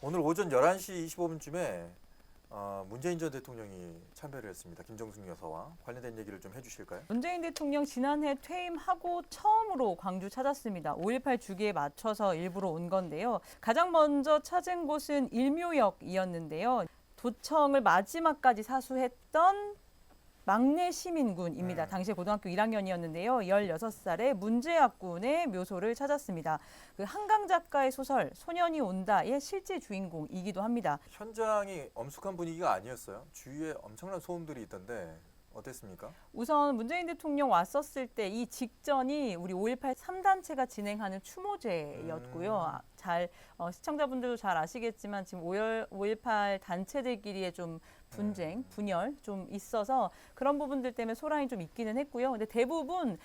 오늘 오전 11시 25분쯤에 문재인 전 대통령이 참배를 했습니다. 김정숙 여사와 관련된 얘기를 좀 해주실까요? 문재인 대통령 지난해 퇴임하고 처음으로 광주 찾았습니다. 5.18 주기에 맞춰서 일부러 온 건데요. 가장 먼저 찾은 곳은 일묘역이었는데요. 도청을 마지막까지 사수했던 막내 시민군입니다. 당시 고등학교 1학년이었는데요. 16살의 문재학 군의 묘소를 찾았습니다. 그 한강 작가의 소설 소년이 온다의 실제 주인공이기도 합니다. 현장이 엄숙한 분위기가 아니었어요. 주위에 엄청난 소음들이 있던데 어땠습니까? 우선 문재인 대통령 왔었을 때 이 직전이 우리 5.18 3단체가 진행하는 추모제였고요. 시청자분들도 잘 아시겠지만 지금 5.18 단체들끼리의 좀 분쟁, 분열 좀 있어서 그런 부분들 때문에 소란이 좀 있기는 했고요. 근데 대부분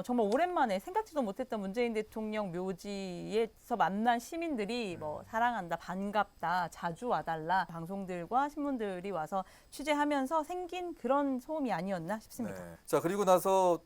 정말 오랜만에 생각지도 못했던 문재인 대통령 묘지에서 만난 시민들이 뭐 사랑한다, 반갑다, 자주 와달라 방송들과 신문들이 와서 취재하면서 생긴 그런 소음이 아니었나 싶습니다. 네. 자, 그리고 나서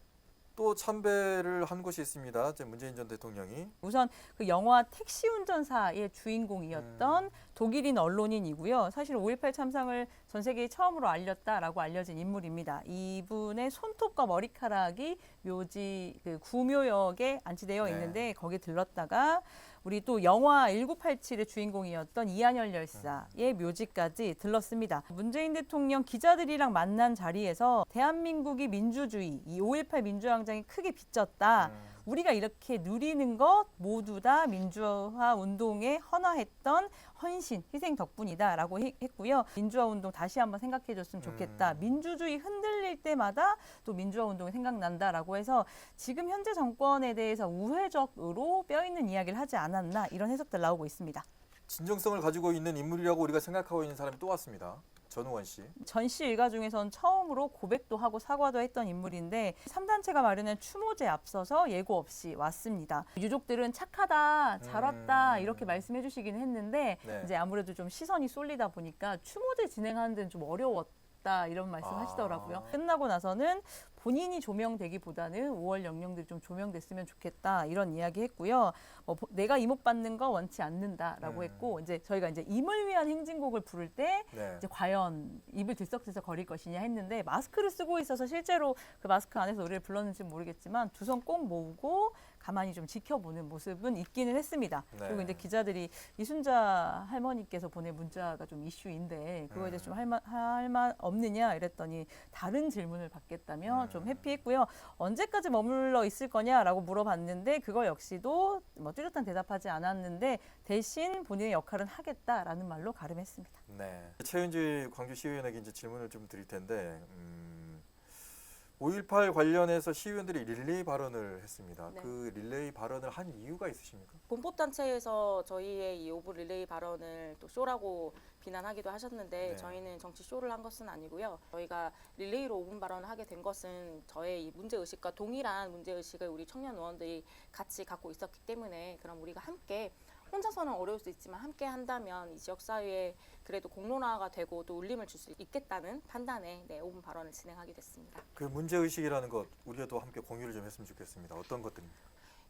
또 참배를 한 곳이 있습니다. 이제 문재인 전 대통령이 우선 그 영화 택시 운전사의 주인공이었던 독일인 언론인이고요. 사실 5.18 참상을 전 세계에 처음으로 알렸다라고 알려진 인물입니다. 이분의 손톱과 머리카락이 묘지 그 구묘역에 안치되어 있는데 거기에 들렀다가 우리 또 영화 1987의 주인공이었던 이한열 열사의 묘지까지 들렀습니다. 문재인 대통령 기자들이랑 만난 자리에서 대한민국이 민주주의, 이 5.18 민주항쟁이 크게 빚졌다. 우리가 이렇게 누리는 것 모두 다 민주화 운동에 헌화했던 헌신, 희생 덕분이다라고 했고요. 민주화 운동 다시 한번 생각해 줬으면 좋겠다. 민주주의 흔들릴 때마다 또 민주화 운동이 생각난다라고 해서 지금 현재 정권에 대해서 우회적으로 뼈있는 이야기를 하지 않았나 이런 해석들 나오고 있습니다. 진정성을 가지고 있는 인물이라고 우리가 생각하고 있는 사람이 또 왔습니다. 전우원 씨. 전 씨 일가 중에선 처음으로 고백도 하고 사과도 했던 인물인데 3단체가 마련한 추모제에 앞서서 예고 없이 왔습니다. 유족들은 착하다, 잘 왔다 이렇게 말씀해 주시긴 했는데 이제 아무래도 좀 시선이 쏠리다 보니까 추모제 진행하는 데는 좀 어려웠다 이런 말씀 하시더라고요. 끝나고 나서는 본인이 조명되기보다는 5월 영령들이 좀 조명됐으면 좋겠다 이런 이야기 했고요. 내가 이목 받는 거 원치 않는다라고 했고 이제 저희가 이제 임을 위한 행진곡을 부를 때 이제 과연 입을 들썩들썩 거릴 것이냐 했는데 마스크를 쓰고 있어서 실제로 그 마스크 안에서 노래를 불렀는지 모르겠지만 두 손 꼭 모으고 가만히 좀 지켜보는 모습은 있기는 했습니다. 그리고 이제 기자들이 이순자 할머니께서 보낸 문자가 좀 이슈인데 그거에 대해서 좀 할 말 없느냐 이랬더니 다른 질문을 받겠다며 좀 회피했고요. 언제까지 머물러 있을 거냐라고 물어봤는데 그거 역시도 뭐 뚜렷한 대답하지 않았는데 대신 본인의 역할은 하겠다라는 말로 가름했습니다. 네. 최은지 광주시의원에게 이제 질문을 좀 드릴 텐데 5.18 관련해서 시의원들이 릴레이 발언을 했습니다. 네. 그 릴레이 발언을 한 이유가 있으십니까? 본법단체에서 저희의 이 오브 릴레이 발언을 또 쇼라고 비난하기도 하셨는데 저희는 정치 쇼를 한 것은 아니고요. 저희가 릴레이로 5분 발언을 하게 된 것은 저의 이 문제의식과 동일한 문제의식을 우리 청년 의원들이 같이 갖고 있었기 때문에 그럼 우리가 함께 혼자서는 어려울 수 있지만 함께 한다면 이 지역사회에 그래도 공론화가 되고 또 울림을 줄 수 있겠다는 판단에 5분 발언을 진행하게 됐습니다. 그 문제의식이라는 것 우리가 또 함께 공유를 좀 했으면 좋겠습니다. 어떤 것들입니까?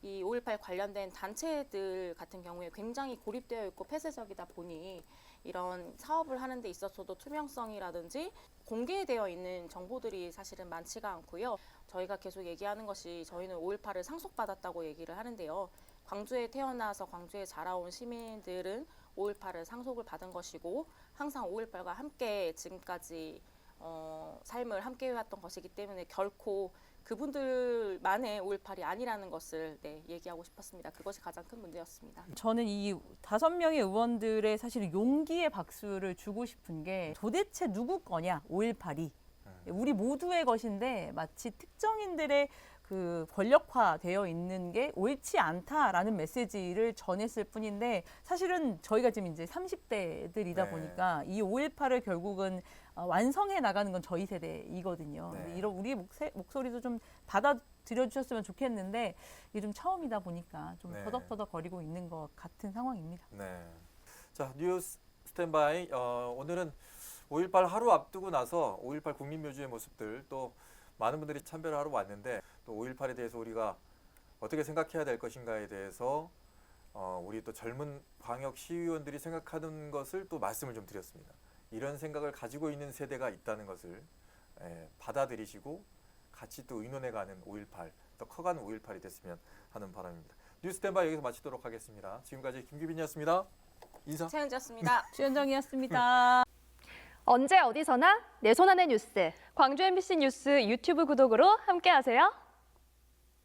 이 5.18 관련된 단체들 같은 경우에 굉장히 고립되어 있고 폐쇄적이다 보니 이런 사업을 하는 데 있어서도 투명성이라든지 공개되어 있는 정보들이 사실은 많지가 않고요. 저희가 계속 얘기하는 것이 저희는 5.18을 상속받았다고 얘기를 하는데요. 광주에 태어나서 광주에 자라온 시민들은 5.18을 상속을 받은 것이고 항상 5.18과 함께 지금까지 삶을 함께 해왔던 것이기 때문에 결코 그분들만의 5.18이 아니라는 것을 얘기하고 싶었습니다. 그것이 가장 큰 문제였습니다. 저는 이 5명의 의원들의 사실 용기의 박수를 주고 싶은 게 도대체 누구 거냐 5.18이 우리 모두의 것인데 마치 특정인들의 그 권력화되어 있는 게 옳지 않다라는 메시지를 전했을 뿐인데 사실은 저희가 지금 이제 30대들이다 보니까 이 5.18을 결국은 완성해 나가는 건 저희 세대이거든요. 이런 우리 목소리도 좀 받아들여 주셨으면 좋겠는데 이게 좀 처음이다 보니까 좀 터덕터덕 거리고 있는 것 같은 상황입니다. 네. 자, 뉴스 스탠바이. 오늘은 5.18 하루 앞두고 나서 5.18 국민묘지의 모습들 또 많은 분들이 참배를 하러 왔는데 또 5.18에 대해서 우리가 어떻게 생각해야 될 것인가에 대해서 우리 또 젊은 광역 시의원들이 생각하는 것을 또 말씀을 좀 드렸습니다. 이런 생각을 가지고 있는 세대가 있다는 것을 받아들이시고 같이 또 의논해가는 5.18, 더 커가는 5.18이 됐으면 하는 바람입니다. 뉴스 스탠바이 여기서 마치도록 하겠습니다. 지금까지 김규빈이었습니다. 인사. 최은지였습니다. 주현정이었습니다. 언제 어디서나 내 손 안의 뉴스. 광주 MBC 뉴스 유튜브 구독으로 함께하세요.